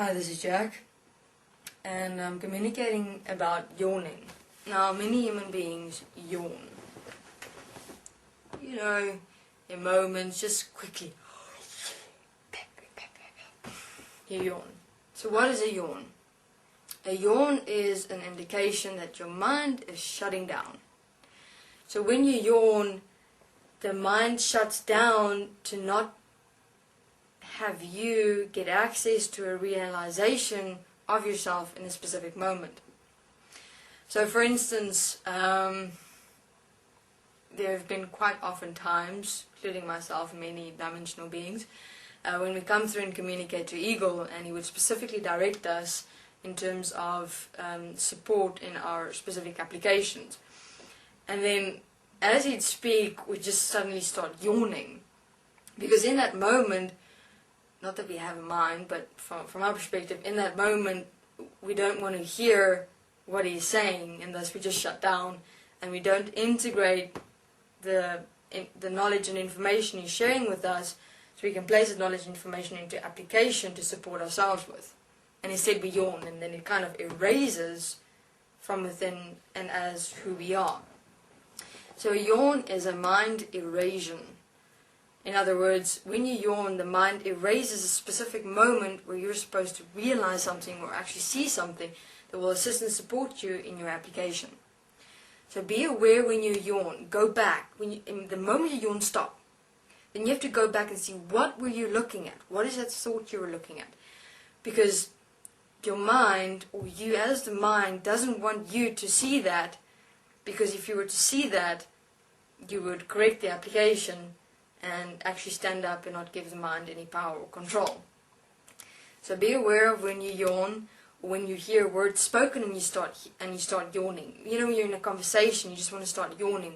Hi, this is Jack, and I'm communicating about yawning. Now, many human beings yawn. You know, in moments, just quickly. You yawn. So what is a yawn? A yawn is an indication that your mind is shutting down. So when you yawn, the mind shuts down to not have you get access to a realization of yourself in a specific moment. So for instance, there have been quite often times, including myself and many dimensional beings, when we come through and communicate to Eagle, and he would specifically direct us in terms of support in our specific applications. And then as he'd speak, we just suddenly start yawning. Because in that moment, not that we have a mind, but from our perspective, in that moment, we don't want to hear what he's saying, and thus we just shut down, and we don't integrate the knowledge and information he's sharing with us, so we can place that knowledge and information into application to support ourselves with. And instead we yawn, and then it kind of erases from within and as who we are. So a yawn is a mind erasion. In other words, when you yawn, the mind erases a specific moment where you're supposed to realize something or actually see something that will assist and support you in your application. So be aware when you yawn. Go back. In the moment you yawn, stop. Then you have to go back and see, what were you looking at? What is that thought you were looking at? Because your mind, or you as the mind, doesn't want you to see that, because if you were to see that, you would correct the application and actually stand up and not give the mind any power or control. So be aware of when you yawn, or when you hear words spoken and you start yawning. You know, when you're in a conversation, you just want to start yawning.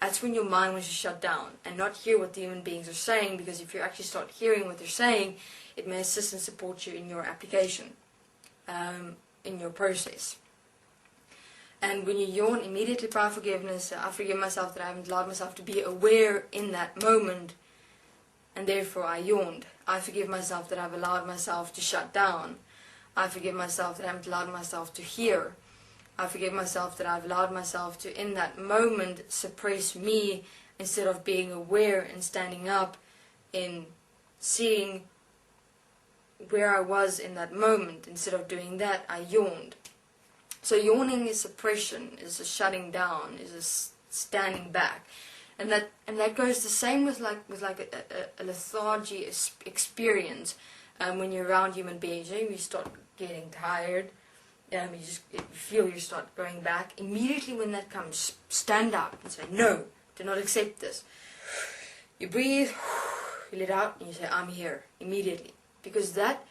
That's when your mind wants to shut down and not hear what the human beings are saying, because if you actually start hearing what they're saying, it may assist and support you in your application, in your process. And when you yawn, immediately pray forgiveness. I forgive myself that I haven't allowed myself to be aware in that moment, and therefore I yawned. I forgive myself that I've allowed myself to shut down. I forgive myself that I haven't allowed myself to hear. I forgive myself that I've allowed myself to, in that moment, suppress me instead of being aware and standing up in seeing where I was in that moment. Instead of doing that, I yawned. So yawning is suppression, is a shutting down, is a standing back, and that goes the same with a lethargy experience. When you're around human beings, you start getting tired. You feel you start going back. Immediately when that comes, stand up and say, no, do not accept this. You breathe, you let out, and you say, I'm here, immediately. Because that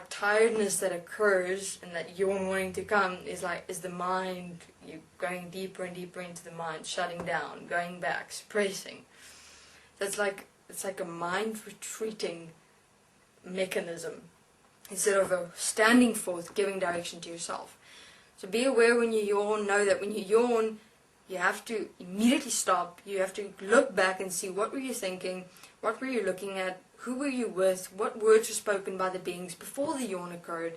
tiredness that occurs and that yawn wanting to come is the mind, you going deeper and deeper into the mind, shutting down, going back, suppressing. It's like a mind retreating mechanism instead of a standing forth, giving direction to yourself. So be aware when you yawn. Know that when you yawn, you have to immediately stop. You have to look back and see, what were you thinking, what were you looking at, who were you with, what words were spoken by the beings before the yawn occurred,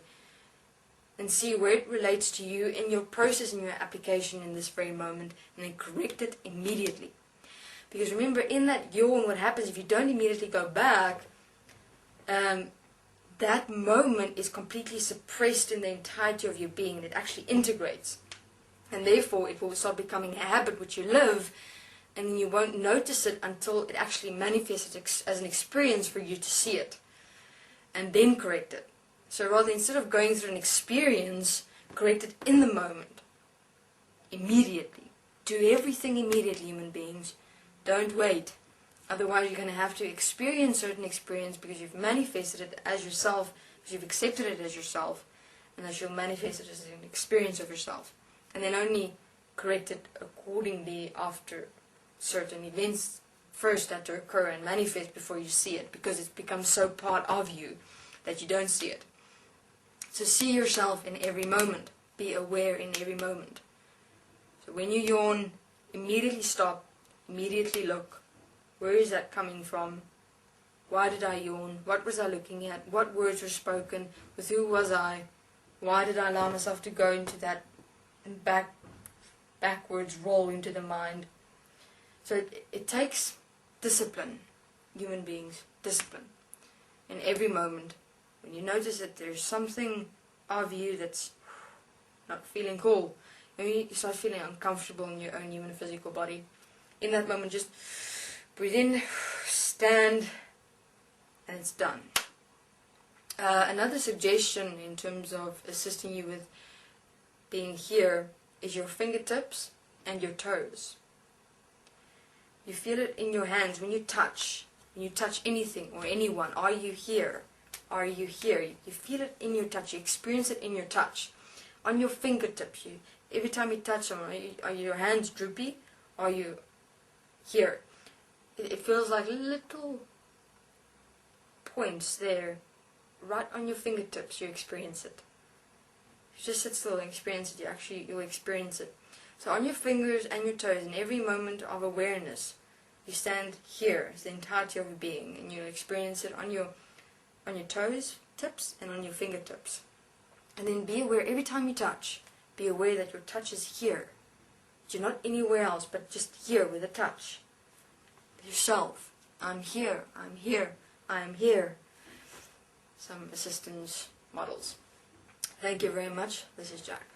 and see where it relates to you in your process, in your application in this very moment, and then correct it immediately. Because remember, in that yawn, what happens if you don't immediately go back, that moment is completely suppressed in the entirety of your being, and it actually integrates. And therefore, it will start becoming a habit which you live, and then you won't notice it until it actually manifests as an experience for you to see it, and then correct it. So rather, instead of going through an experience, correct it in the moment, immediately. Do everything immediately, human beings. Don't wait. Otherwise, you're going to have to experience certain experience because you've manifested it as yourself, because you've accepted it as yourself, and that you'll manifest it as an experience of yourself. And then only correct it accordingly after certain events first that to occur and manifest before you see it, because it's become so part of you that you don't see it. So see yourself in every moment. Be aware in every moment. So when you yawn, immediately stop, immediately look. Where is that coming from? Why did I yawn? What was I looking at? What words were spoken? With who was I? Why did I allow myself to go into that backwards roll into the mind? So it takes discipline, human beings, discipline. In every moment, when you notice that there's something of you that's not feeling cool, you start feeling uncomfortable in your own human physical body, in that moment just breathe in, stand, and it's done. Another suggestion in terms of assisting you with being here is your fingertips and your toes. You feel it in your hands when you touch anything or anyone. Are you here? Are you here? You feel it in your touch. You experience it in your touch. On your fingertips, every time you touch them, are your hands droopy? Are you here? It feels like little points there, right on your fingertips. You experience it. You just sit still and experience it. You'll experience it. So on your fingers and your toes, in every moment of awareness, you stand here as the entirety of your being, and you'll experience it on your toes, tips, and on your fingertips. And then be aware every time you touch. Be aware that your touch is here. You're not anywhere else, but just here with a touch. Yourself. I'm here. I'm here. I'm here. Some assistance models. Thank you very much. This is Jack.